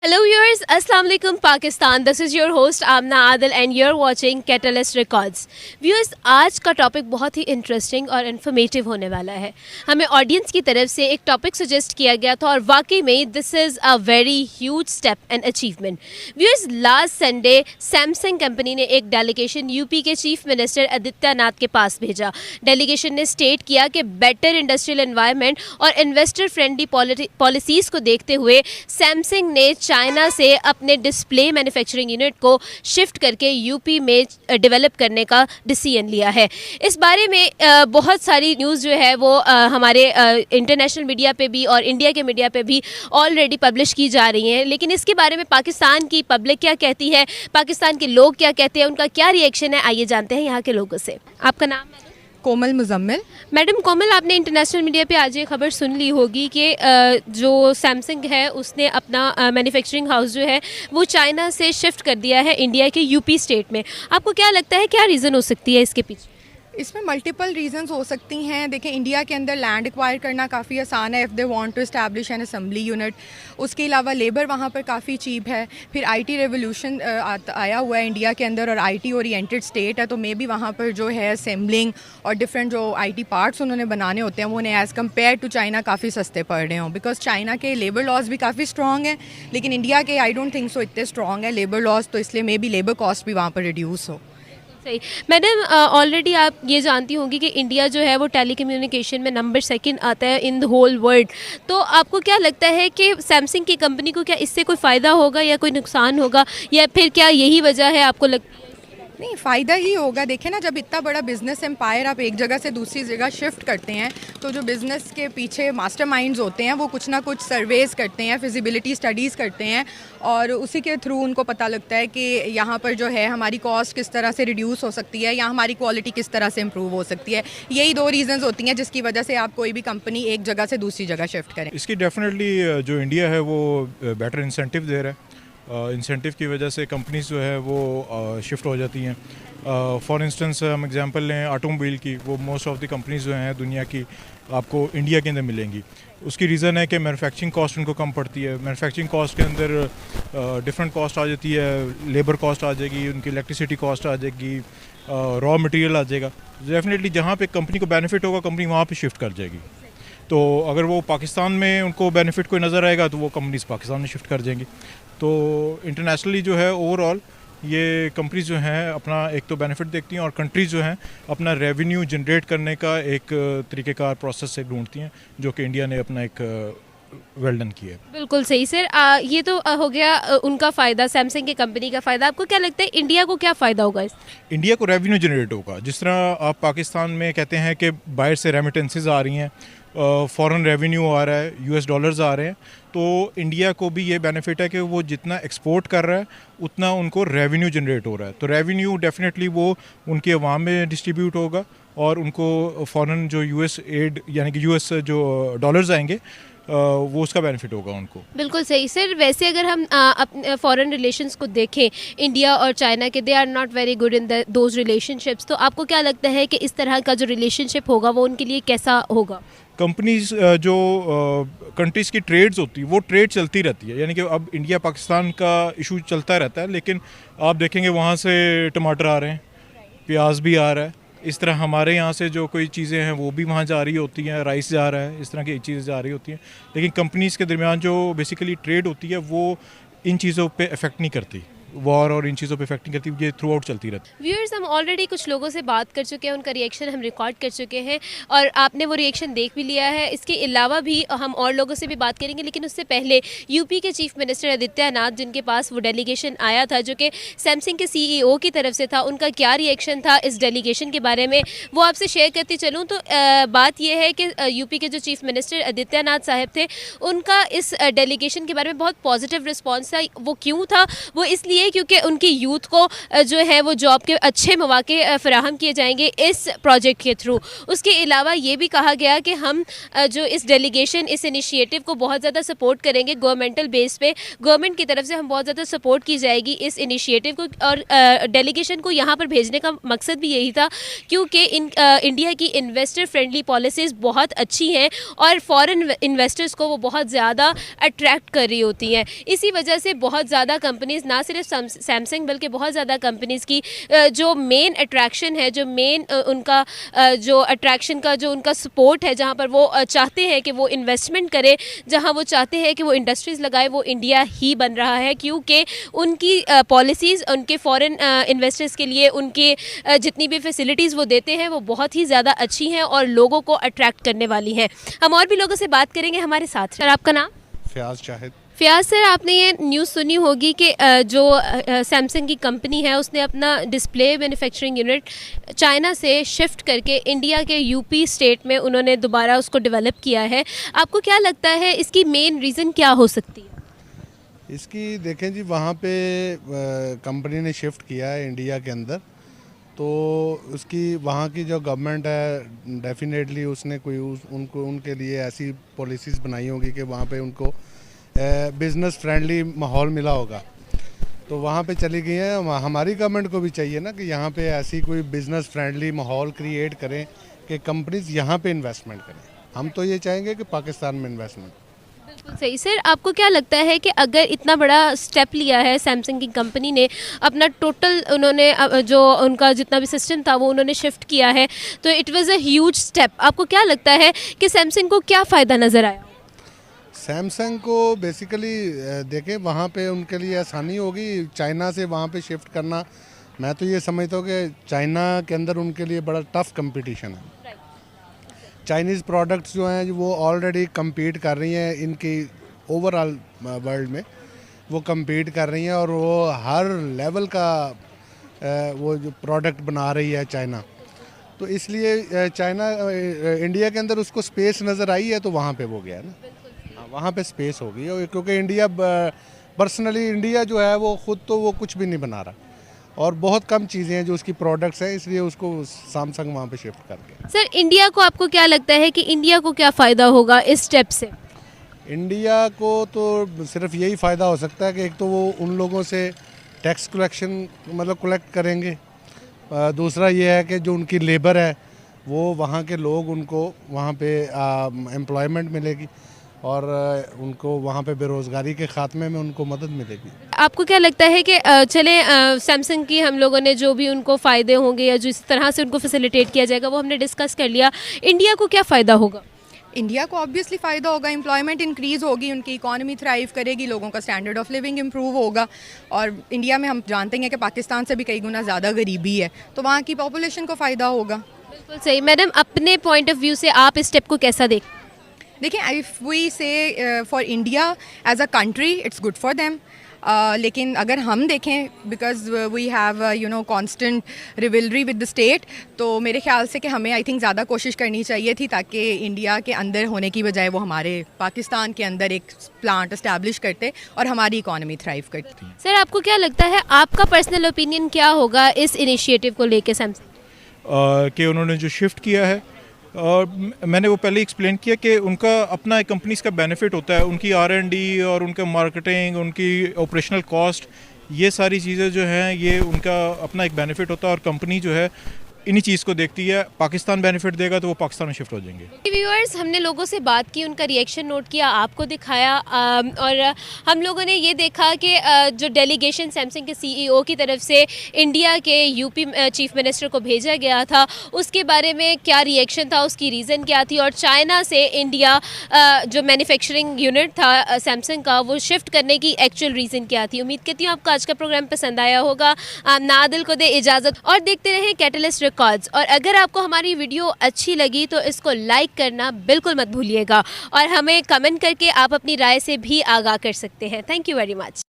Hello viewers, Assalamu alaikum Pakistan. This is your host Amna Adil and you're watching Catalyst Records. Viewers, आज का topic बहुत ही interesting और informative होने वाला है. हमें ऑडियंस की तरफ से एक टॉपिक सजेस्ट किया गया था और वाकई में this is a very huge step and achievement. Viewers, last Sunday Samsung company ने एक डेलीगेशन यूपी के चीफ मिनिस्टर आदित्यनाथ के पास भेजा. डेलीगेशन ने स्टेट किया कि बेटर इंडस्ट्रियल एनवायरनमेंट और इन्वेस्टर फ्रेंडली पॉलिसीज़ को देखते हुए सैमसंग ने चाइना से अपने डिस्प्ले मैन्युफैक्चरिंग यूनिट को शिफ्ट करके यूपी में डेवलप करने का डिसीजन लिया है. इस बारे में बहुत सारी न्यूज़ जो है वो हमारे इंटरनेशनल मीडिया पे भी और इंडिया के मीडिया पे भी ऑलरेडी पब्लिश की जा रही हैं. लेकिन इसके बारे में पाकिस्तान की पब्लिक क्या कहती है, पाकिस्तान के लोग क्या कहते हैं, उनका क्या रिएक्शन है, आइए जानते हैं यहाँ के लोगों से. आपका नाम? कोमल मुजम्मिल. मैडम कोमल, आपने इंटरनेशनल मीडिया पे आज ये खबर सुन ली होगी कि जो सैमसंग है उसने अपना मैन्युफैक्चरिंग हाउस जो है वो चाइना से शिफ्ट कर दिया है इंडिया के यूपी स्टेट में. आपको क्या लगता है, क्या रीज़न हो सकती है इसके पीछे? इसमें मल्टीपल रीजंस हो सकती हैं. देखें, इंडिया के अंदर लैंड एक्वायर करना काफ़ी आसान है if they want to establish an assembly unit. उसके अलावा लेबर वहाँ पर काफ़ी चीप है. फिर आईटी रेवोल्यूशन आया हुआ है इंडिया के अंदर और आईटी ओरिएंटेड स्टेट है, तो मे बी वहाँ पर जो है असेंबलिंग और डिफरेंट जो आईटी पार्ट्स उन्होंने बनाने होते हैं वो उन्हें एज़ कम्पेयर टू चाइना काफ़ी सस्ते पड़ रहे हों. बिकॉज चाइना के लेबर लॉज भी काफ़ी स्ट्रॉन्ग हैं, लेकिन इंडिया के आई डोंट थिंक सो इतने स्ट्रॉन्ग है लेबर लॉज, तो इसलिए मे बी लेबर कॉस्ट भी वहाँ पर रिड्यूस हो. सही. मैडम, ऑलरेडी आप ये जानती होंगी कि इंडिया जो है वो टेलीकम्युनिकेशन में नंबर 2 आता है इन द होल वर्ल्ड. तो आपको क्या लगता है कि सैमसंग की कंपनी को क्या इससे कोई फ़ायदा होगा या कोई नुकसान होगा, या फिर क्या यही वजह है आपको लगता है? नहीं, फ़ायदा ही होगा. देखें ना, जब इतना बड़ा बिज़नेस एम्पायर आप एक जगह से दूसरी जगह शिफ्ट करते हैं तो जो बिज़नेस के पीछे मास्टरमाइंड्स होते हैं वो कुछ ना कुछ सर्वेज़ करते हैं, फिजिबिलिटी स्टडीज़ करते हैं और उसी के थ्रू उनको पता लगता है कि यहाँ पर जो है हमारी कॉस्ट किस तरह से रिड्यूस हो सकती है या हमारी क्वालिटी किस तरह से इम्प्रूव हो सकती है. यही 2 रीज़न्स होती हैं जिसकी वजह से आप कोई भी कंपनी एक जगह से दूसरी जगह शिफ्ट करें. इसकी डेफिनेटली जो इंडिया है वो बेटर इंसेंटिव दे रहा है. इंसेंटिव की वजह से कंपनीज जो है वो शिफ्ट हो जाती हैं. फॉर इंस्टेंस हम एग्जांपल लें ऑटोमोबाइल की, वो मोस्ट ऑफ द कंपनीज जो हैं दुनिया की आपको इंडिया के अंदर मिलेंगी. उसकी रीज़न है कि मैन्युफैक्चरिंग कॉस्ट उनको कम पड़ती है. मैन्युफैक्चरिंग कॉस्ट के अंदर डिफरेंट कॉस्ट आ जाती है. लेबर कॉस्ट आ जाएगी, उनकी इलेक्ट्रिसिटी कॉस्ट आ जाएगी, रॉ मटेरियल आ जाएगा. डेफिनेटली जहाँ पे कंपनी को बेनिफिट होगा कंपनी वहाँ पे शिफ्ट कर जाएगी. तो अगर वो पाकिस्तान में उनको बेनिफिट कोई नज़र आएगा तो वो कंपनीज पाकिस्तान में शिफ्ट कर जाएंगी. तो इंटरनेशनली जो है ओवरऑल ये कंपनीज जो हैं अपना एक तो बेनिफिट देखती हैं और कंट्रीज़ जो हैं अपना रेवेन्यू जनरेट करने का एक तरीक़ेकार प्रोसेस से ढूंढती हैं, जो कि इंडिया ने अपना एक वेल डन किया है. बिल्कुल सही सर. ये तो हो गया उनका फ़ायदा, सैमसंग की कंपनी का फ़ायदा. आपको क्या लगता है इंडिया को क्या फ़ायदा होगा इस? इंडिया को रेवेन्यू जनरेट होगा. जिस तरह आप पाकिस्तान में कहते हैं कि बाहर से रेमिटेंसेस आ रही हैं, फॉरेन रेवेन्यू आ रहा है, यूएस डॉलर्स आ रहे हैं, तो इंडिया को भी ये बेनिफिट है कि वो जितना एक्सपोर्ट कर रहा है उतना उनको रेवेन्यू जनरेट हो रहा है. तो रेवेन्यू डेफिनेटली वो उनके अवाम में डिस्ट्रीब्यूट होगा और उनको फॉरेन जो यूएस एड यानी कि यूएस जो डॉलर्स आएंगे वो उसका बेनिफिट होगा उनको. बिल्कुल सही सर. वैसे अगर हम अपने फॉरेन रिलेशंस को देखें इंडिया और चाइना के, they are not very good in those relationships. तो आपको क्या लगता है कि इस तरह का जो रिलेशनशिप होगा वो उनके लिए कैसा होगा? कंपनीज जो कंट्रीज़ की ट्रेड्स होती है वो ट्रेड चलती रहती है. यानी कि अब इंडिया पाकिस्तान का इशू चलता रहता है, लेकिन आप देखेंगे वहाँ से टमाटर आ रहे हैं, प्याज भी आ रहा है. इस तरह हमारे यहाँ से जो कोई चीज़ें हैं वो भी वहाँ जा रही होती हैं, राइस जा रहा है, इस तरह की चीज़ें जा रही होती हैं. लेकिन कंपनीज़ के दरमियान जो बेसिकली ट्रेड होती है वो इन चीज़ों पे इफ़ेक्ट नहीं करती. वॉर और इन चीज़ों पे इफेक्ट नहीं करती, ये थ्रू आउट चलती रहती है. व्यूअर्स, हम ऑलरेडी कुछ लोगों से बात कर चुके हैं, उनका रिएक्शन हम रिकॉर्ड कर चुके हैं और आपने वो रिएक्शन देख भी लिया है. इसके अलावा भी हम और लोगों से भी बात करेंगे, लेकिन उससे पहले यूपी के चीफ मिनिस्टर आदित्यनाथ, जिनके पास वो डेलीगेशन आया था जो कि सैमसंग के सीईओ की तरफ से था, उनका क्या रिएक्शन था इस डेलीगेशन के बारे में वो आपसे शेयर करती चलूँ. तो बात यह है कि यूपी के जो चीफ मिनिस्टर आदित्यनाथ साहब थे, उनका इस डेलीगेशन के बारे में बहुत पॉजिटिव रिस्पॉन्स था. वो क्यों था? वो इसलिए इसलिए क्योंकि उनकी यूथ को जो है वो जॉब के अच्छे मौके फराहम किए जाएंगे इस प्रोजेक्ट के थ्रू। उसके अलावा ये भी कहा गया कि हम जो इस डेलीगेशन, इस इनिशिएटिव को बहुत ज़्यादा सपोर्ट करेंगे गवर्नमेंटल बेस पे। गवर्नमेंट की तरफ से हम बहुत ज़्यादा सपोर्ट की जाएगी इस इनिशिएटिव को, और डेलीगेशन को यहाँ पर भेजने का मकसद भी यही था क्योंकि इंडिया की इन्वेस्टर फ्रेंडली पॉलिसीज़ बहुत अच्छी हैं और फॉरेन इन्वेस्टर्स को वो बहुत ज़्यादा अट्रैक्ट कर रही होती हैं। इसी वजह से बहुत ज़्यादा कंपनीज़, ना सिर्फ सैमसंग बल्कि बहुत ज़्यादा कंपनीज़ की जो मेन अट्रैक्शन है, जो मेन उनका जो अट्रैक्शन का जो उनका सपोर्ट है, जहाँ पर वो चाहते हैं कि वो इन्वेस्टमेंट करें, जहाँ वो चाहते हैं कि वो इंडस्ट्रीज़ लगाए, वो इंडिया ही बन रहा है क्योंकि उनकी पॉलिसीज़ उनके फॉरेन इन्वेस्टर्स के लिए उनके जितनी भी फैसिलिटीज़ वो देते हैं वो बहुत ही ज़्यादा अच्छी हैं और लोगों को अट्रैक्ट करने वाली हैं। हम और भी लोगों से बात करेंगे हमारे साथ। सर, आपका नाम? फयाज शाहिद। फयाज सर, आपने ये न्यूज़ सुनी होगी कि जो सैमसंग की कंपनी है उसने अपना डिस्प्ले मैन्युफैक्चरिंग यूनिट चाइना से शिफ्ट करके इंडिया के यूपी स्टेट में उन्होंने दोबारा उसको डेवलप किया है। आपको क्या लगता है इसकी मेन रीज़न क्या हो सकती है? इसकी देखें जी, वहाँ पे कंपनी ने शिफ्ट किया है इंडिया के अंदर, तो उसकी वहाँ की जो गवर्नमेंट है डेफिनेटली उसने कोई उनको उनके लिए ऐसी पॉलिसीज़ बनाई होगी कि वहाँ पे उनको बिज़नेस फ्रेंडली माहौल मिला होगा, तो वहाँ पे चली गई हैं। हमारी गवर्नमेंट को भी चाहिए ना कि यहाँ पे ऐसी कोई बिज़नेस फ्रेंडली माहौल क्रिएट करें कि कंपनीज यहाँ पे इन्वेस्टमेंट करें। हम तो ये चाहेंगे कि पाकिस्तान में इन्वेस्टमेंट। बिल्कुल सही। सर, आपको क्या लगता है कि अगर इतना बड़ा स्टेप लिया है सैमसंग की कंपनी ने, अपना टोटल उन्होंने जो उनका जितना भी सिस्टम था वो उन्होंने शिफ्ट किया है, तो it was a huge step. आपको क्या लगता है कि सैमसंग को क्या फ़ायदा नज़र आया? सैमसंग को बेसिकली देखें वहाँ पे उनके लिए आसानी होगी चाइना से वहाँ पे शिफ्ट करना। मैं तो ये समझता हूँ कि चाइना के अंदर उनके लिए बड़ा टफ कंपटीशन है। चाइनीज़ प्रोडक्ट्स जो हैं वो ऑलरेडी compete कर रही हैं, इनकी ओवरऑल वर्ल्ड में वो compete कर रही हैं और वो हर लेवल का वो जो प्रोडक्ट बना रही है चाइना। तो इसलिए चाइना इंडिया के अंदर उसको स्पेस नज़र आई है तो वहाँ पे वो गया ना, वहाँ पे स्पेस होगी। और क्योंकि इंडिया पर्सनली इंडिया जो है वो ख़ुद तो वो कुछ भी नहीं बना रहा और बहुत कम चीज़ें हैं जो उसकी प्रोडक्ट्स हैं, इसलिए उसको सैमसंग वहाँ पे शिफ्ट कर गया। सर, इंडिया को आपको क्या लगता है कि इंडिया को क्या फ़ायदा होगा इस स्टेप से? इंडिया को तो सिर्फ यही फ़ायदा हो सकता है कि एक तो वो उन लोगों से टैक्स कलेक्शन मतलब कलेक्ट करेंगे, दूसरा ये है कि जो उनकी लेबर है वो वहाँ के लोग उनको वहाँ पे एम्प्लॉयमेंट मिलेगी और उनको वहाँ पे बेरोज़गारी के ख़ात्मे में उनको मदद मिलेगी। आपको क्या लगता है कि चले सैमसंग की हम लोगों ने जो भी उनको फ़ायदे होंगे या जिस तरह से उनको फैसिलिटेट किया जाएगा वो हमने डिस्कस कर लिया, इंडिया को क्या फ़ायदा होगा? इंडिया को ऑब्वियसली फ़ायदा होगा, एम्प्लॉयमेंट इंक्रीज़ होगी, उनकी इकॉनमी थ्राइव करेगी, लोगों का स्टैंडर्ड ऑफ लिविंग इम्प्रूव होगा। और इंडिया में हम जानते हैं कि पाकिस्तान से भी कई गुना ज़्यादा गरीबी है, तो वहाँ की पॉपुलेशन को फ़ायदा होगा। बिल्कुल सही। मैडम, अपने पॉइंट ऑफ व्यू से आप इस स्टेप को कैसा देखते? देखिए, if we say for India as a country it's good for them, लेकिन अगर हम देखें because we have constant rivalry with the state, तो मेरे ख्याल से कि हमें आई थिंक ज़्यादा कोशिश करनी चाहिए थी ताकि इंडिया के अंदर होने की बजाय वो हमारे पाकिस्तान के अंदर एक प्लांट इस्टेब्लिश करते और हमारी इकॉनमी थ्राइव करती। सर, आपको क्या लगता है, आपका पर्सनल ओपिनियन क्या होगा इस इनिशिएटिव को लेके सैमसंग? कि उन्होंने जो शिफ्ट किया है, और मैंने वो पहले एक्सप्लेन किया कि उनका अपना कंपनीज का बेनिफिट होता है, उनकी R&D और उनका मार्केटिंग, उनकी ऑपरेशनल कॉस्ट, ये सारी चीज़ें जो हैं ये उनका अपना एक बेनिफिट होता है और कंपनी जो है इन्हीं चीज़ को देखती है। पाकिस्तान बेनिफिट देगा तो वो पाकिस्तान में शिफ्ट हो जाएंगे। व्यूअर्स, हमने लोगों से बात की, उनका रिएक्शन नोट किया, आपको दिखाया, और हम लोगों ने ये देखा कि जो डेलीगेशन सैमसंग के CEO की तरफ से इंडिया के यूपी चीफ मिनिस्टर को भेजा गया था उसके बारे में क्या रिएक्शन था, उसकी रीज़न क्या थी, और चाइना से इंडिया जो मैन्युफैक्चरिंग यूनिट था सैमसंग का वो शिफ्ट करने की एक्चुअल रीज़न क्या थी। उम्मीद करती हूँ आपको आज का प्रोग्राम पसंद आया होगा। नादिल को दे इजाज़त और देखते रहें कैटलिस्ट रिकॉर्ड्स। और अगर आपको हमारी वीडियो अच्छी लगी तो इसको लाइक करना बिल्कुल मत भूलिएगा और हमें कमेंट करके आप अपनी राय से भी आगाह कर सकते हैं। Thank you very much.